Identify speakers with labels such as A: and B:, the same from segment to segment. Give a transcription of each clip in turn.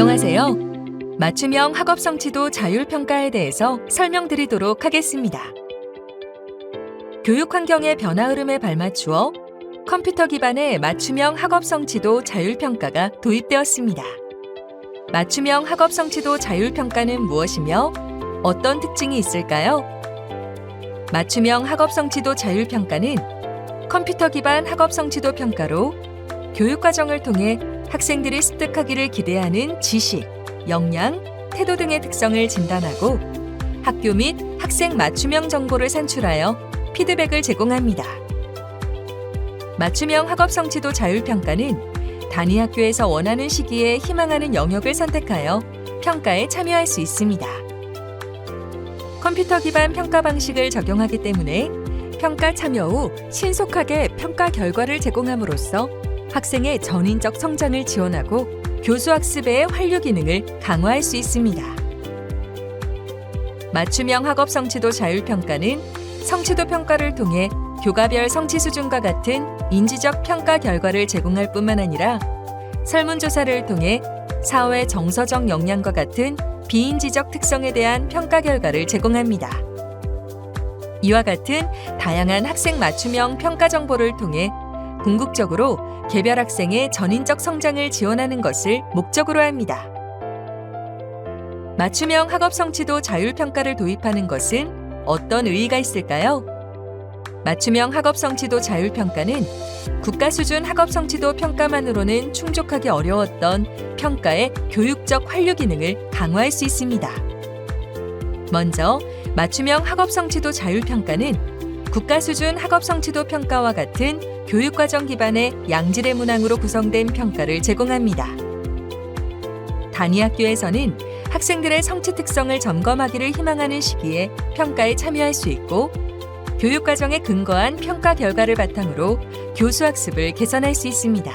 A: 안녕하세요. 맞춤형 학업 성취도 자율평가에 대해서 설명드리도록 하겠습니다. 교육 환경의 변화 흐름에 발맞추어 컴퓨터 기반의 맞춤형 학업 성취도 자율평가가 도입되었습니다. 맞춤형 학업 성취도 자율평가는 무엇이며 어떤 특징이 있을까요? 맞춤형 학업 성취도 자율평가는 컴퓨터 기반 학업 성취도 평가로 교육 과정을 통해 학생들이 습득하기를 기대하는 지식, 역량, 태도 등의 특성을 진단하고 학교 및 학생 맞춤형 정보를 산출하여 피드백을 제공합니다. 맞춤형 학업 성취도 자율평가는 단위 학교에서 원하는 시기에 희망하는 영역을 선택하여 평가에 참여할 수 있습니다. 컴퓨터 기반 평가 방식을 적용하기 때문에 평가 참여 후 신속하게 평가 결과를 제공함으로써 학생의 전인적 성장을 지원하고 교수 학습의 활류 기능을 강화할 수 있습니다. 맞춤형 학업 성취도 자율평가는 성취도 평가를 통해 교과별 성취 수준과 같은 인지적 평가 결과를 제공할 뿐만 아니라 설문조사를 통해 사회 정서적 역량과 같은 비인지적 특성에 대한 평가 결과를 제공합니다. 이와 같은 다양한 학생 맞춤형 평가 정보를 통해 궁극적으로 개별 학생의 전인적 성장을 지원하는 것을 목적으로 합니다. 맞춤형 학업 성취도 자율평가를 도입하는 것은 어떤 의의가 있을까요? 맞춤형 학업 성취도 자율평가는 국가 수준 학업 성취도 평가만으로는 충족하기 어려웠던 평가의 교육적 활류 기능을 강화할 수 있습니다. 먼저 맞춤형 학업 성취도 자율평가는 국가 수준 학업 성취도 평가와 같은 교육과정 기반의 양질의 문항으로 구성된 평가를 제공합니다. 단위 학교에서는 학생들의 성취 특성을 점검하기를 희망하는 시기에 평가에 참여할 수 있고 교육과정에 근거한 평가 결과를 바탕으로 교수 학습을 개선할 수 있습니다.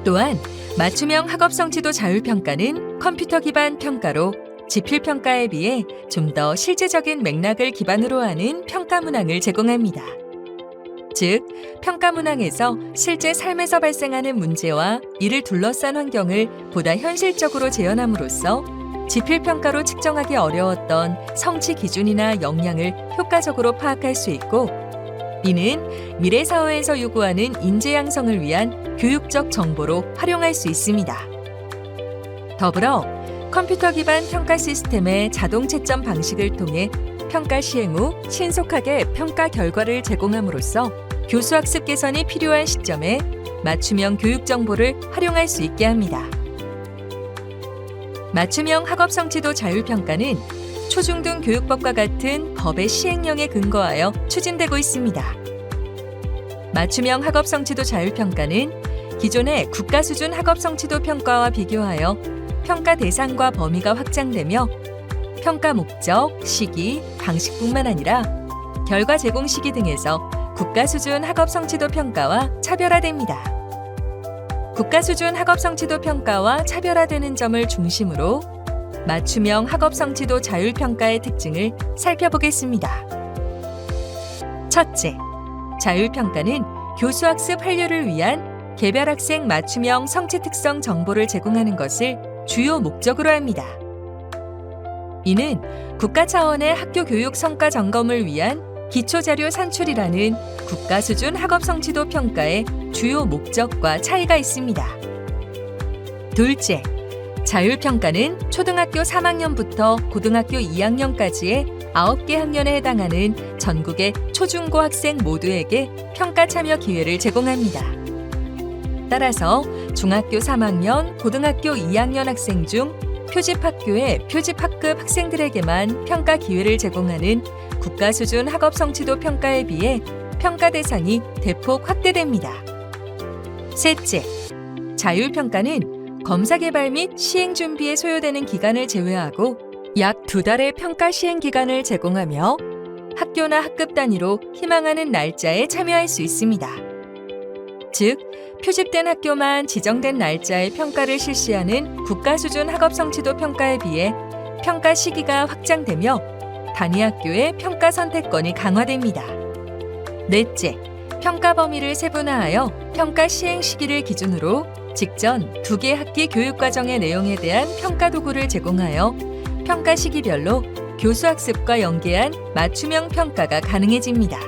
A: 또한 맞춤형 학업 성취도 자율평가는 컴퓨터 기반 평가로 지필평가에 비해 좀 더 실제적인 맥락을 기반으로 하는 평가 문항을 제공합니다. 즉, 평가 문항에서 실제 삶에서 발생하는 문제와 이를 둘러싼 환경을 보다 현실적으로 재현함으로써 지필평가로 측정하기 어려웠던 성취 기준이나 역량을 효과적으로 파악할 수 있고, 이는 미래 사회에서 요구하는 인재 양성을 위한 교육적 정보로 활용할 수 있습니다. 더불어 컴퓨터 기반 평가 시스템의 자동 채점 방식을 통해 평가 시행 후 신속하게 평가 결과를 제공함으로써 교수 학습 개선이 필요한 시점에 맞춤형 교육 정보를 활용할 수 있게 합니다. 맞춤형 학업 성취도 자율평가는 초중등 교육법과 같은 법의 시행령에 근거하여 추진되고 있습니다. 맞춤형 학업 성취도 자율평가는 기존의 국가 수준 학업 성취도 평가와 비교하여 평가 대상과 범위가 확장되며 평가 목적, 시기, 방식뿐만 아니라 결과 제공 시기 등에서 국가 수준 학업 성취도 평가와 차별화됩니다. 국가 수준 학업 성취도 평가와 차별화되는 점을 중심으로 맞춤형 학업 성취도 자율평가의 특징을 살펴보겠습니다. 첫째, 자율평가는 교수 학습 활류를 위한 개별 학생 맞춤형 성취 특성 정보를 제공하는 것을 주요 목적으로 합니다. 이는 국가 차원의 학교 교육 성과 점검을 위한 기초자료 산출이라는 국가 수준 학업 성취도 평가의 주요 목적과 차이가 있습니다. 둘째, 자율평가는 초등학교 3학년부터 고등학교 2학년까지의 9개 학년에 해당하는 전국의 초중고 학생 모두에게 평가 참여 기회를 제공합니다. 따라서 중학교 3학년, 고등학교 2학년 학생 중 표집학교의 표집학급 학생들에게만 평가 기회를 제공하는 국가 수준 학업 성취도 평가에 비해 평가 대상이 대폭 확대됩니다. 셋째, 자율평가는 검사 개발 및 시행 준비에 소요되는 기간을 제외하고 약 2달의 평가 시행 기간을 제공하며 학교나 학급 단위로 희망하는 날짜에 참여할 수 있습니다. 즉, 표집된 학교만 지정된 날짜에 평가를 실시하는 국가 수준 학업 성취도 평가에 비해 평가 시기가 확장되며 단위 학교의 평가 선택권이 강화됩니다. 넷째, 평가 범위를 세분화하여 평가 시행 시기를 기준으로 직전 2개 학기 교육과정의 내용에 대한 평가 도구를 제공하여 평가 시기별로 교수 학습과 연계한 맞춤형 평가가 가능해집니다.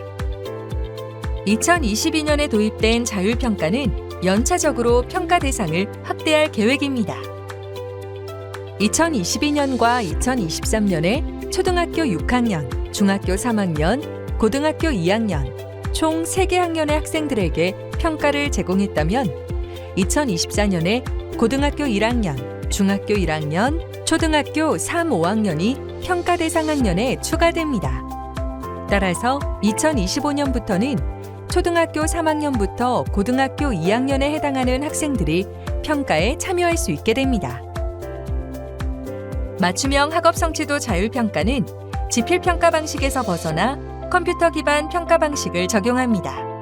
A: 2022년에 도입된 자율평가는 연차적으로 평가 대상을 확대할 계획입니다. 2022년과 2023년에 초등학교 6학년, 중학교 3학년, 고등학교 2학년, 총 3개 학년의 학생들에게 평가를 제공했다면 2024년에 고등학교 1학년, 중학교 1학년, 초등학교 3, 5학년이 평가 대상 학년에 추가됩니다. 따라서 2025년부터는 초등학교 3학년부터 고등학교 2학년에 해당하는 학생들이 평가에 참여할 수 있게 됩니다. 맞춤형 학업 성취도 자율평가는 지필평가 방식에서 벗어나 컴퓨터 기반 평가 방식을 적용합니다.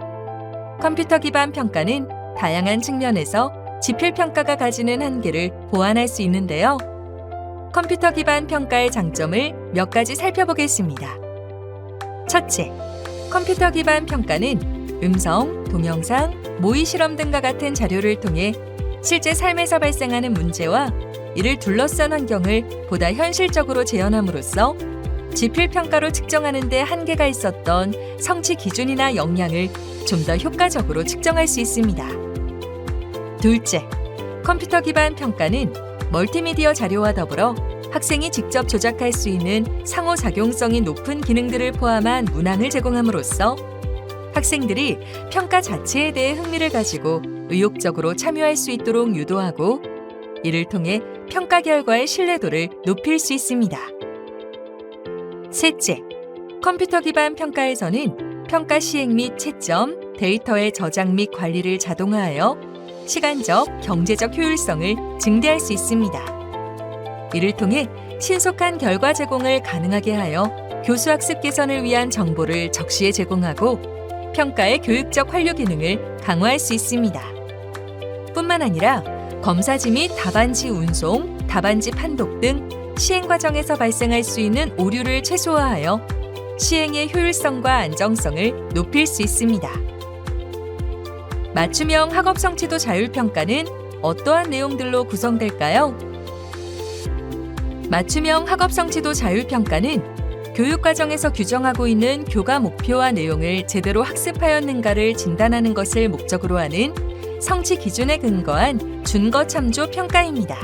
A: 컴퓨터 기반 평가는 다양한 측면에서 지필평가가 가지는 한계를 보완할 수 있는데요. 컴퓨터 기반 평가의 장점을 몇 가지 살펴보겠습니다. 첫째, 컴퓨터 기반 평가는 음성, 동영상, 모의 실험 등과 같은 자료를 통해 실제 삶에서 발생하는 문제와 이를 둘러싼 환경을 보다 현실적으로 재현함으로써 지필평가로 측정하는 데 한계가 있었던 성취 기준이나 역량을 좀 더 효과적으로 측정할 수 있습니다. 둘째, 컴퓨터 기반 평가는 멀티미디어 자료와 더불어 학생이 직접 조작할 수 있는 상호작용성이 높은 기능들을 포함한 문항을 제공함으로써 학생들이 평가 자체에 대해 흥미를 가지고 의욕적으로 참여할 수 있도록 유도하고 이를 통해 평가 결과의 신뢰도를 높일 수 있습니다. 셋째, 컴퓨터 기반 평가에서는 평가 시행 및 채점, 데이터의 저장 및 관리를 자동화하여 시간적, 경제적 효율성을 증대할 수 있습니다. 이를 통해 신속한 결과 제공을 가능하게 하여 교수 학습 개선을 위한 정보를 적시에 제공하고 평가의 교육적 활류 기능을 강화할 수 있습니다. 뿐만 아니라 검사지 및 답안지 운송, 답안지 판독 등 시행 과정에서 발생할 수 있는 오류를 최소화하여 시행의 효율성과 안정성을 높일 수 있습니다. 맞춤형 학업 성취도 자율평가는 어떠한 내용들로 구성될까요? 맞춤형 학업 성취도 자율평가는 교육과정에서 규정하고 있는 교과 목표와 내용을 제대로 학습하였는가를 진단하는 것을 목적으로 하는 성취 기준에 근거한 준거 참조 평가입니다.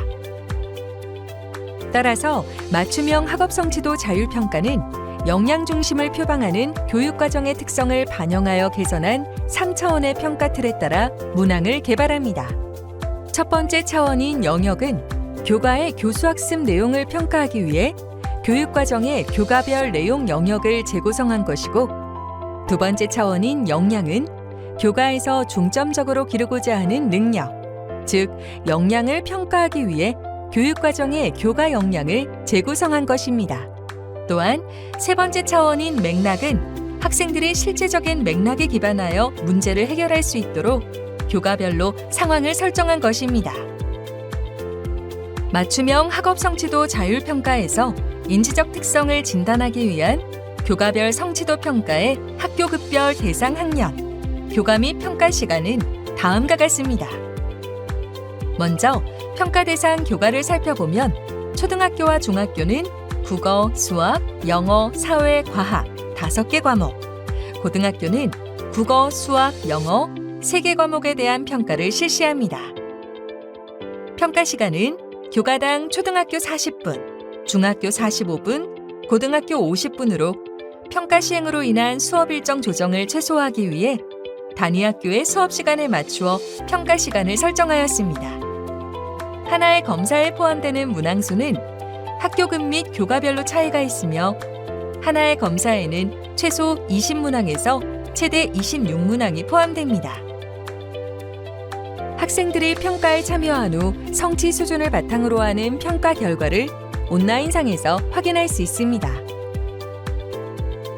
A: 따라서 맞춤형 학업 성취도 자율평가는 역량 중심을 표방하는 교육과정의 특성을 반영하여 개선한 3차원의 평가 틀에 따라 문항을 개발합니다. 첫 번째 차원인 영역은 교과의 교수학습 내용을 평가하기 위해 교육과정의 교과별 내용 영역을 재구성한 것이고 두 번째 차원인 역량은 교과에서 중점적으로 기르고자 하는 능력, 즉 역량을 평가하기 위해 교육과정의 교과 역량을 재구성한 것입니다. 또한 세 번째 차원인 맥락은 학생들이 실제적인 맥락에 기반하여 문제를 해결할 수 있도록 교과별로 상황을 설정한 것입니다. 맞춤형 학업 성취도 자율평가에서 인지적 특성을 진단하기 위한 교과별 성취도 평가의 학교급별 대상 학년, 교과 및 평가 시간은 다음과 같습니다. 먼저 평가 대상 교과를 살펴보면 초등학교와 중학교는 국어, 수학, 영어, 사회, 과학 5개 과목, 고등학교는 국어, 수학, 영어 3개 과목에 대한 평가를 실시합니다. 평가 시간은 교과당 초등학교 40분, 중학교 45분, 고등학교 50분으로 평가 시행으로 인한 수업 일정 조정을 최소화하기 위해 단위 학교의 수업 시간에 맞추어 평가 시간을 설정하였습니다. 하나의 검사에 포함되는 문항수는 학교급 및 교과별로 차이가 있으며 하나의 검사에는 최소 20문항에서 최대 26문항이 포함됩니다. 학생들이 평가에 참여한 후 성취 수준을 바탕으로 하는 평가 결과를 온라인상에서 확인할 수 있습니다.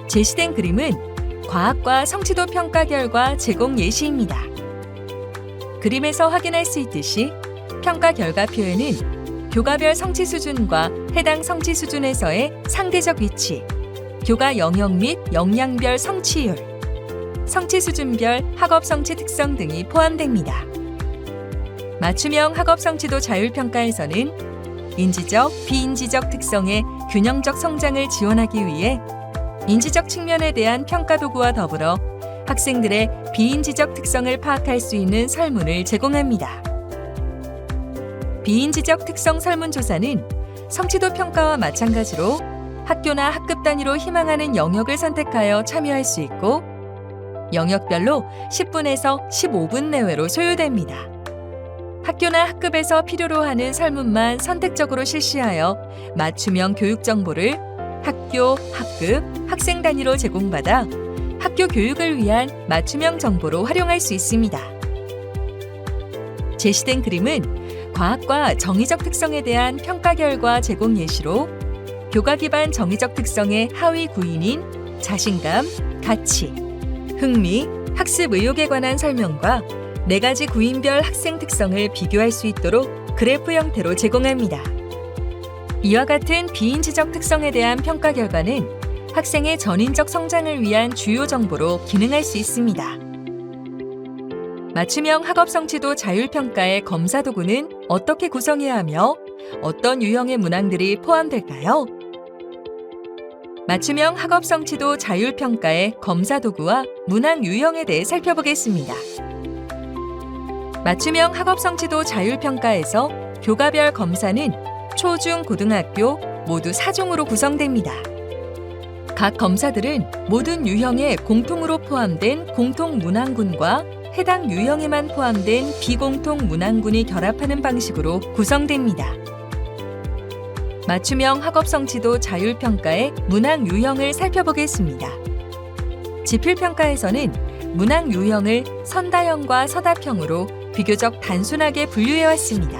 A: 제시된 그림은 과학과 성취도 평가 결과 제공 예시입니다. 그림에서 확인할 수 있듯이 평가 결과표에는 교과별 성취 수준과 해당 성취 수준에서의 상대적 위치, 교과 영역 및 역량별 성취율, 성취 수준별 학업 성취 특성 등이 포함됩니다. 맞춤형 학업 성취도 자율평가에서는 인지적, 비인지적 특성의 균형적 성장을 지원하기 위해 인지적 측면에 대한 평가 도구와 더불어 학생들의 비인지적 특성을 파악할 수 있는 설문을 제공합니다. 비인지적 특성 설문조사는 성취도 평가와 마찬가지로 학교나 학급 단위로 희망하는 영역을 선택하여 참여할 수 있고 영역별로 10분에서 15분 내외로 소요됩니다. 학교나 학급에서 필요로 하는 설문만 선택적으로 실시하여 맞춤형 교육 정보를 학교, 학급, 학생 단위로 제공받아 학교 교육을 위한 맞춤형 정보로 활용할 수 있습니다. 제시된 그림은 과학과 정의적 특성에 대한 평가 결과 제공 예시로 교과 기반 정의적 특성의 하위 구인인 자신감, 가치, 흥미, 학습 의욕에 관한 설명과 4가지 구인별 학생 특성을 비교할 수 있도록 그래프 형태로 제공합니다. 이와 같은 비인지적 특성에 대한 평가 결과는 학생의 전인적 성장을 위한 주요 정보로 기능할 수 있습니다. 맞춤형 학업 성취도 자율평가의 검사 도구는 어떻게 구성해야 하며 어떤 유형의 문항들이 포함될까요? 맞춤형 학업 성취도 자율평가의 검사 도구와 문항 유형에 대해 살펴보겠습니다. 맞춤형 학업 성취도 자율평가에서 교과별 검사는 초, 중, 고등학교 모두 4종으로 구성됩니다. 각 검사들은 모든 유형에 공통으로 포함된 공통 문항군과 해당 유형에만 포함된 비공통 문항군이 결합하는 방식으로 구성됩니다. 맞춤형 학업 성취도 자율평가의 문항 유형을 살펴보겠습니다. 지필평가에서는 문항 유형을 선다형과 서답형으로 비교적 단순하게 분류해왔습니다.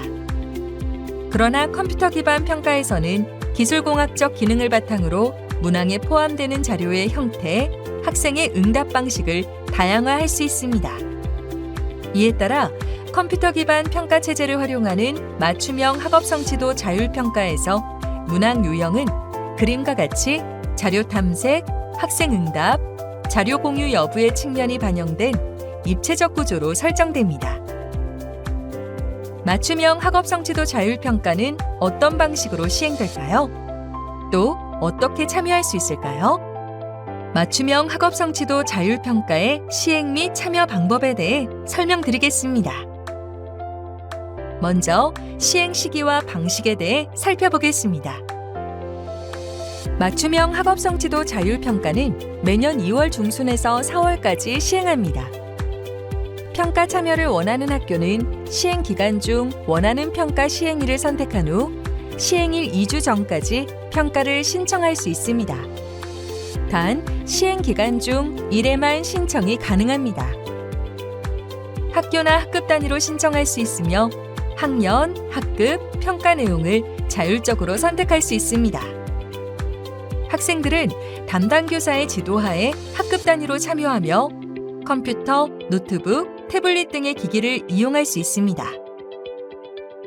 A: 그러나 컴퓨터 기반 평가에서는 기술공학적 기능을 바탕으로 문항에 포함되는 자료의 형태, 학생의 응답 방식을 다양화할 수 있습니다. 이에 따라 컴퓨터 기반 평가 체제를 활용하는 맞춤형 학업 성취도 자율평가에서 문항 유형은 그림과 같이 자료 탐색, 학생 응답, 자료 공유 여부의 측면이 반영된 입체적 구조로 설정됩니다. 맞춤형 학업 성취도 자율평가는 어떤 방식으로 시행될까요? 또 어떻게 참여할 수 있을까요? 맞춤형 학업 성취도 자율평가의 시행 및 참여 방법에 대해 설명드리겠습니다. 먼저 시행 시기와 방식에 대해 살펴보겠습니다. 맞춤형 학업 성취도 자율평가는 매년 2월 중순에서 4월까지 시행합니다. 평가 참여를 원하는 학교는 시행 기간 중 원하는 평가 시행일을 선택한 후 시행일 2주 전까지 평가를 신청할 수 있습니다. 단, 시행 기간 중 1회만 신청이 가능합니다. 학교나 학급 단위로 신청할 수 있으며 학년, 학급, 평가 내용을 자율적으로 선택할 수 있습니다. 학생들은 담당 교사의 지도하에 학급 단위로 참여하며 컴퓨터, 노트북, 태블릿 등의 기기를 이용할 수 있습니다.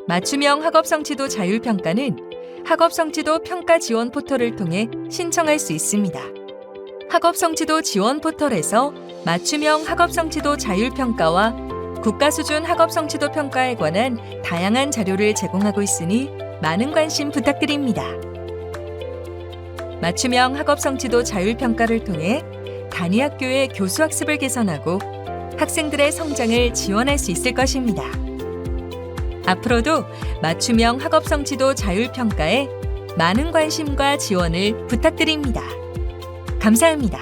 A: 맞춤형 학업 성취도 자율평가는 학업 성취도 평가 지원 포털을 통해 신청할 수 있습니다. 학업 성취도 지원 포털에서 맞춤형 학업 성취도 자율평가와 국가 수준 학업 성취도 평가에 관한 다양한 자료를 제공하고 있으니 많은 관심 부탁드립니다. 맞춤형 학업 성취도 자율평가를 통해 단위 학교의 교수 학습을 개선하고 학생들의 성장을 지원할 수 있을 것입니다. 앞으로도 맞춤형 학업 성취도 자율평가에 많은 관심과 지원을 부탁드립니다. 감사합니다.